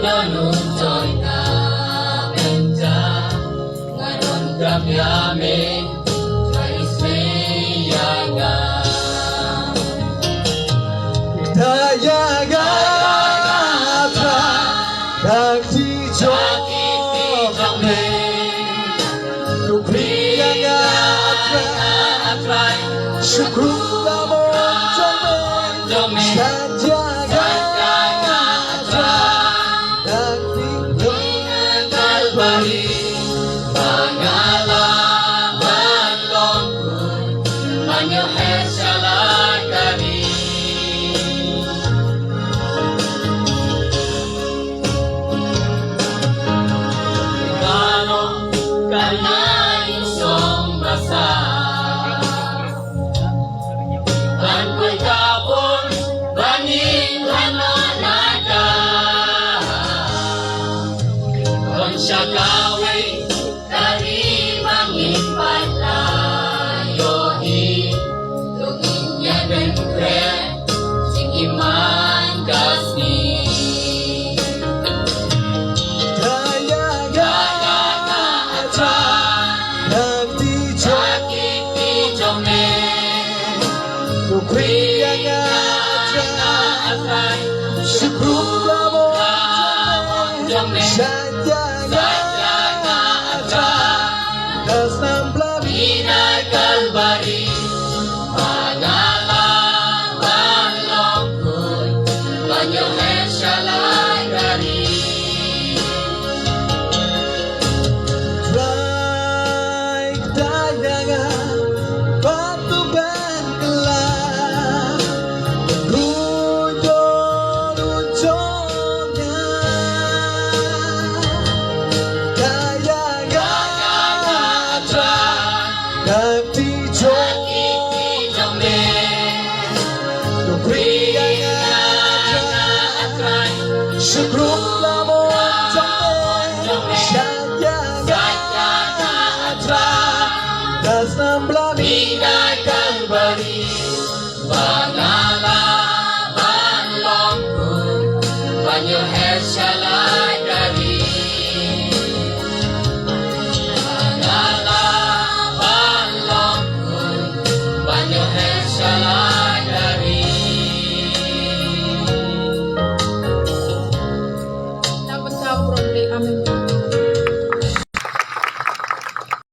Nununton ka benda ngayon kami amin kaismiyangan Dayagata Kakti-jome Kupriyangatra Syukur-lamon-jome Dayagata Kalbari pangalaman longkun Manyoher salah kami Kalau karena isong basa Dan ko'y kapon baning hananaga Siya kaway karimang ipalayohi Tugin niya ng kret sing iman kasni Dayagata Kakti-jome Kupriyangatra Syukur-lamon-jome Inay Kalbari pangalaman longkun Manyoher salah kami Baik dayangan batu bengkelah Rujo-rujonya Dayagata Kakti-jome Kupriyangatra Syukur-lamon-jome Dayagata Inay Kalbari pangalaman longkun Manyoher salah kami Pangalaman longkun Manyoher salah kami Dapat sa problem amin